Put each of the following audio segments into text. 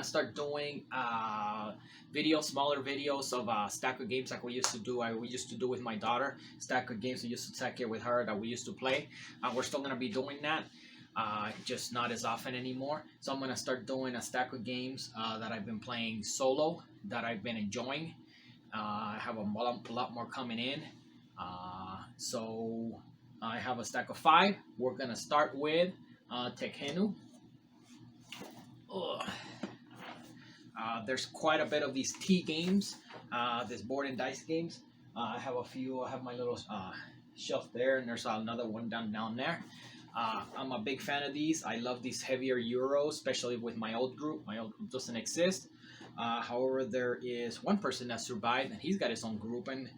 gonna start doing smaller videos of stack of games like we used to do. We used to do with my daughter, stack of games we used to stack it with her that we used to play. We're still gonna be doing that, just not as often anymore. So I'm gonna start doing a stack of games that I've been playing solo that I've been enjoying. I have a lot more coming in. So I have a stack of 5. We're gonna start with Tekhenu. There's quite a bit of these T games, this board and dice games. I have a few. I have my little shelf there, and there's another one down there. I'm a big fan of these. I love these heavier Euros, especially with my old group. My old group doesn't exist. However, there is one person that survived, and he's got his own group, and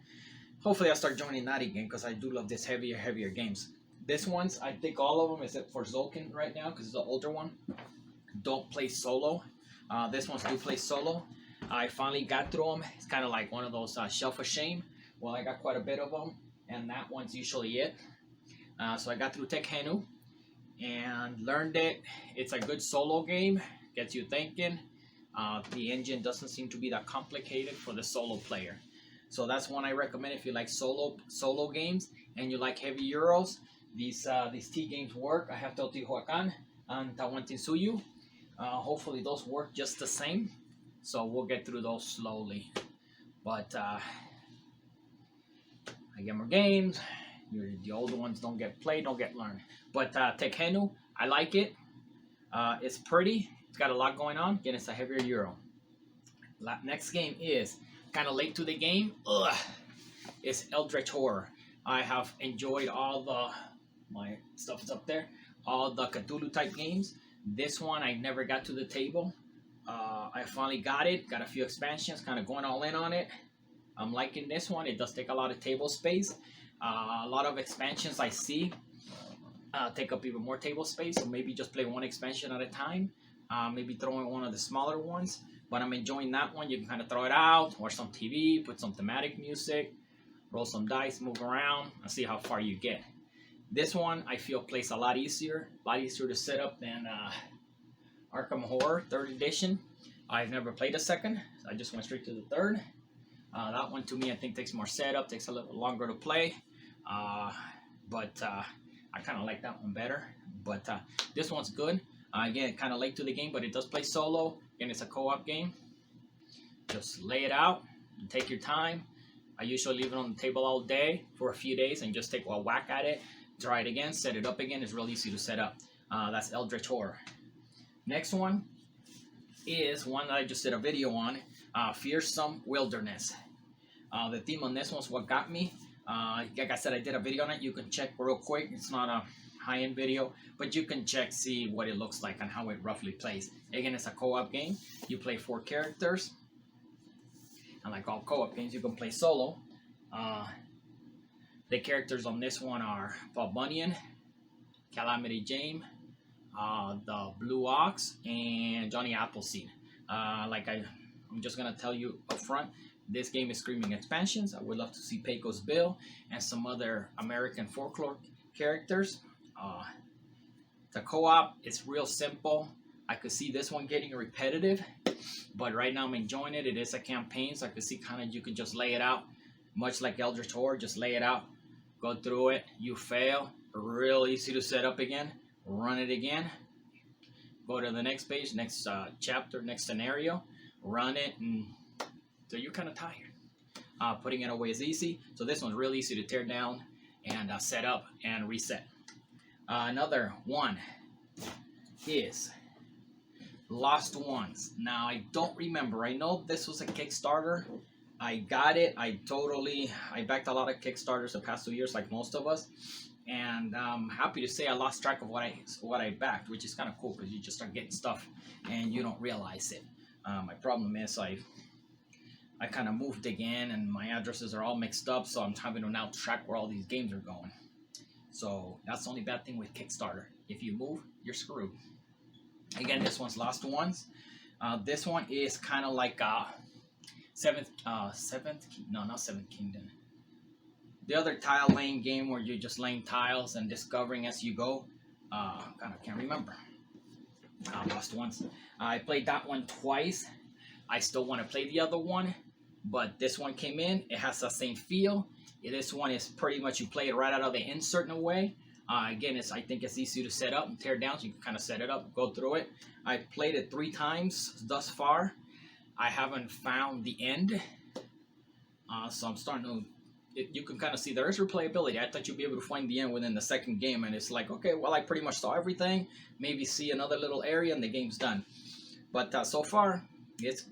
hopefully I'll start joining that again because I do love this heavier games. This one's, I think all of them, except for Zolkin right now because it's the older one, don't play solo. This one's do play solo. I finally got through them. It's kind of like one of those shelf of shame. Well, I got quite a bit of them, and that one's usually it. So I got through Tekhenu and learned it. It's a good solo game. Gets you thinking. The engine doesn't seem to be that complicated for the solo player. So that's one I recommend if you like solo games and you like heavy Euros. These T games work. I have Teotihuacan and Tawantinsuyu. Hopefully those work just the same. So we'll get through those slowly. But I get more games. The older ones don't get played, don't get learned. But Tekhenu, I like it. It's pretty. It's got a lot going on. Again, it's a heavier Euro. Next game is kind of late to the game. It's Eldritch Horror. I have enjoyed all my stuff is up there. All the Cthulhu type games. This one I never got to the table. I finally got it. Got a few expansions. Kind of going all in on it. I'm liking this one. It does take a lot of table space. A lot of expansions I see take up even more table space. So maybe just play one expansion at a time. Maybe throw in one of the smaller ones. But I'm enjoying that one. You can kind of throw it out, watch some TV, put some thematic music, roll some dice, move around, and see how far you get. This one I feel plays a lot easier to set up than Arkham Horror 3rd edition. I've never played a second, so I just went straight to the 3rd. That one to me I think takes more setup, takes a little longer to play. But I kind of like that one better. But this one's good. Again, kind of late to the game, but it does play solo. Again, it's a co-op game. Just lay it out and take your time. I usually leave it on the table all day for a few days and just take a whack at it. Try it again, set it up again. It's real easy to set up. That's Eldritch Horror. Next one is one that I just did a video on. Fearsome Wilderness. The theme on this one's what got me. Like I said, I did a video on it. You can check real quick. It's not a high-end video, but you can see what it looks like and how it roughly plays. Again, it's a co-op game. You play 4 characters, and like all co-op games, you can play solo. The characters on this one are Paul Bunyan, Calamity Jane, the Blue Ox, and Johnny Appleseed. I'm just gonna tell you up front, this game is screaming expansions. I would love to see Pecos Bill and some other American folklore characters. The co-op, it's real simple. I could see this one getting repetitive, but right now I'm enjoying it. It is a campaign, so I could see kind of you can just lay it out, much like Eldritch Horror. Just lay it out, go through it. You fail, real easy to set up again. Run it again. Go to the next page, next chapter, next scenario. Run it until you're kind of tired. Putting it away is easy. So this one's real easy to tear down and set up and reset. Another one is Lost Ones. Now I don't remember. I know this was a Kickstarter. I got it. I backed a lot of Kickstarters the past 2 years, like most of us. And I'm happy to say I lost track of what I backed, which is kind of cool because you just start getting stuff and you don't realize it. My problem is I kind of moved again and my addresses are all mixed up, so I'm having to now track where all these games are going. So that's the only bad thing with Kickstarter. If you move, you're screwed. Again, this one's Lost Ones. This one is kind of like Seventh Kingdom. The other tile laying game where you're just laying tiles and discovering as you go. Kind of can't remember. Lost Ones. I played that one twice. I still want to play the other one, but this one came in. It has the same feel. This one is pretty much you play it right out of the insert in a way. Again, I think it's easy to set up and tear down, so you can kind of set it up, go through it. I played it 3 times thus far. I haven't found the end, so I'm starting to. You can kind of see there is replayability. I thought you'd be able to find the end within the second game, and it's like, okay, well, I pretty much saw everything. Maybe see another little area, and the game's done. But so far, it's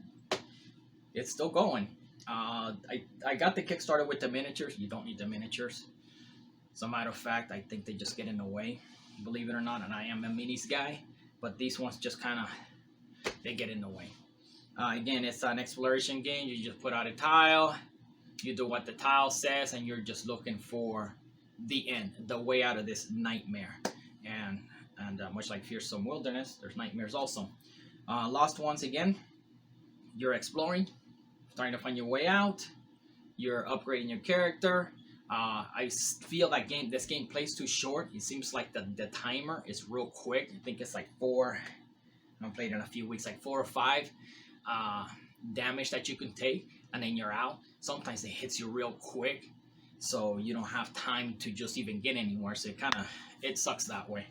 still going. I got the Kickstarter with the miniatures. You don't need the miniatures. As a matter of fact, I think they just get in the way, believe it or not, and I am a minis guy, but these ones just kind of, they get in the way. Again, it's an exploration game. You just put out a tile, you do what the tile says, and you're just looking for the end, the way out of this nightmare. And much like Fearsome Wilderness, there's nightmares also. Lost Ones, again, you're exploring, trying to find your way out, you're upgrading your character. I feel that this game plays too short. It seems like the timer is real quick. I think it's like 4, I haven't played in a few weeks, like 4 or 5 damage that you can take, and then you're out. Sometimes it hits you real quick, so you don't have time to just even get anywhere, so it sucks that way.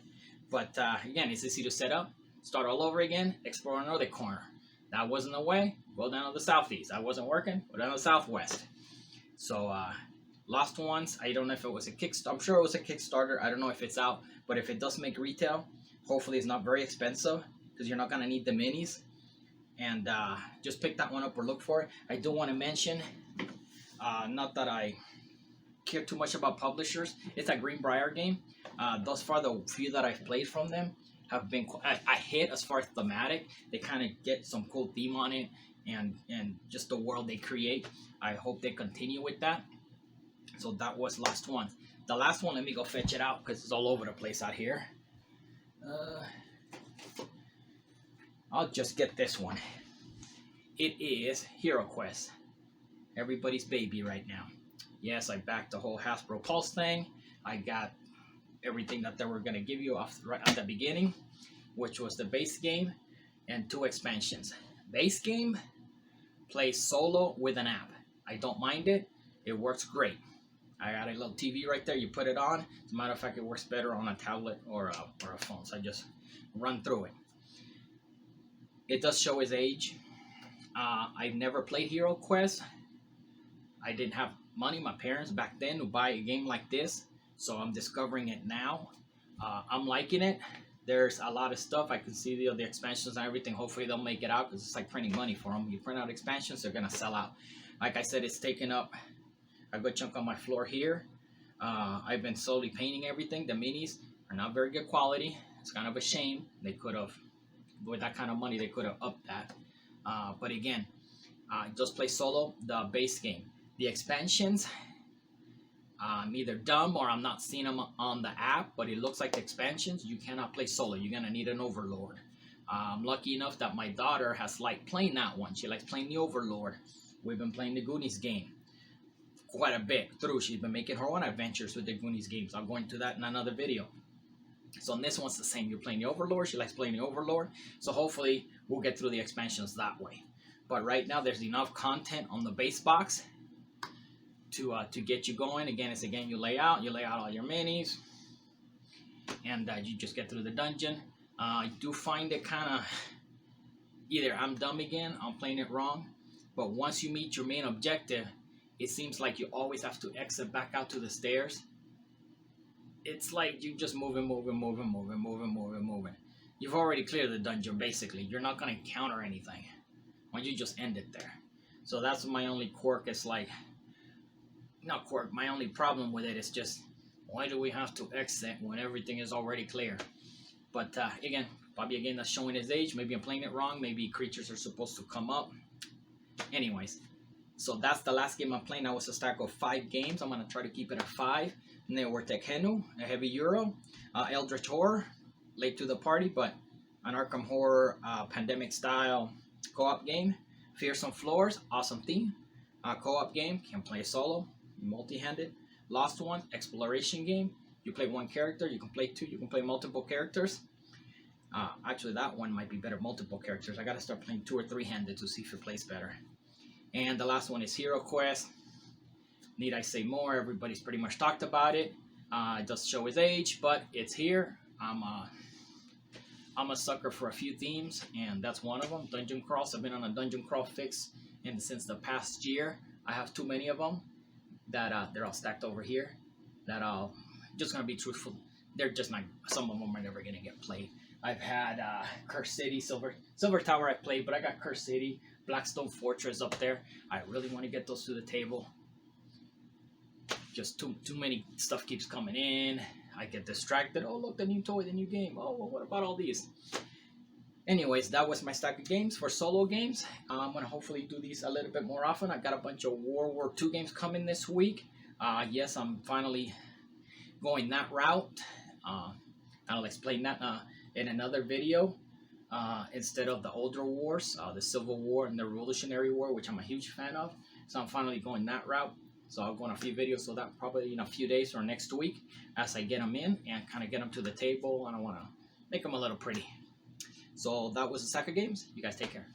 But again, it's easy to set up, start all over again, explore another corner. That wasn't the way, go down to the southeast. That wasn't working, go down to the southwest. So Lost Ones, I don't know if it was a Kickstarter. I'm sure it was a Kickstarter. I don't know if it's out, but if it does make retail, hopefully it's not very expensive, because you're not going to need the minis. And just pick that one up or look for it. I do want to mention, not that I care too much about publishers, it's a Greenbrier game. Thus far, the few that I've played from them have been a hit as far as thematic. They kind of get some cool theme on it, and just the world they create. I hope they continue with that. So that was Lost One. The last one, let me go fetch it out, because it's all over the place out here. I'll just get this one. It is Heroquest. Everybody's baby right now. Yes, I backed the whole Hasbro Pulse thing. I got everything that they were going to give you right at the beginning, which was the base game and 2 expansions. Base game, play solo with an app. I don't mind it. It works great. I got a little TV right there. You put it on. As a matter of fact, it works better on a tablet or a phone. So I just run through it. It does show his age. I've never played Heroquest. I didn't have money, my parents back then, to buy a game like this. So I'm discovering it now. I'm liking it. There's a lot of stuff. I can see the expansions and everything. Hopefully they'll make it out, because it's like printing money for them. You print out expansions, they're going to sell out. Like I said, it's taken up a good chunk of my floor here. I've been slowly painting everything. The minis are not very good quality. It's kind of a shame. They could have, with that kind of money, they could have upped that. But again, just play solo, the base game. The expansions, I'm either dumb or I'm not seeing them on the app, but it looks like the expansions, you cannot play solo. You're going to need an overlord. I'm lucky enough that my daughter has liked playing that one. She likes playing the overlord. We've been playing the Goonies game quite a bit through. She's been making her own adventures with the Goonies games. I'll go into that in another video. So on this one's the same. You're playing the Overlord. She likes playing the Overlord. So hopefully we'll get through the expansions that way. But right now there's enough content on the base box to get you going. Again, it's a game you lay out all your minis, and you just get through the dungeon. I do find it kind of, either I'm dumb again, I'm playing it wrong, but once you meet your main objective, it seems like you always have to exit back out to the stairs. It's like you just moving. You've already cleared the dungeon, basically. You're not going to encounter anything when you just end it there. So that's my only quirk. It's like, not quirk, my only problem with it is just, why do we have to exit when everything is already clear? But again, probably a game that's showing his age. Maybe I'm playing it wrong. Maybe creatures are supposed to come up. Anyways, so that's the last game I'm playing. That was a stack of 5 games. I'm going to try to keep it at 5. And they were Tekhenu, a heavy Euro, Eldritch Horror, late to the party, but an Arkham Horror pandemic style co-op game. Fearsome Floors, awesome theme. Co-op game, can play solo, multi-handed. Lost One, exploration game. You play 1 character, you can play 2, you can play multiple characters. Actually, that one might be better multiple characters. I gotta start playing 2 or 3-handed to see if it plays better. And the last one is Heroquest. Need I say more? Everybody's pretty much talked about it. It does show his age, but it's here. I'm a sucker for a few themes, and that's one of them. Dungeon crawls. I've been on a dungeon crawl fix, and since the past year, I have too many of them that they're all stacked over here. That just gonna be truthful. They're just not. Some of them are never gonna get played. I've had Curse City, Silver Tower I played, but I got Curse City, Blackstone Fortress up there. I really want to get those to the table. Just too many stuff keeps coming in. I get distracted. Oh, look, the new toy, the new game. Oh, well, what about all these? Anyways, that was my stack of games for solo games. I'm going to hopefully do these a little bit more often. I've got a bunch of World War II games coming this week. Yes, I'm finally going that route. I'll explain that in another video. Instead of the older wars, the Civil War and the Revolutionary War, which I'm a huge fan of. So I'm finally going that route. So I'll go on a few videos, so that probably in a few days or next week as I get them in and kind of get them to the table. And I want to make them a little pretty. So that was the stack of games. You guys take care.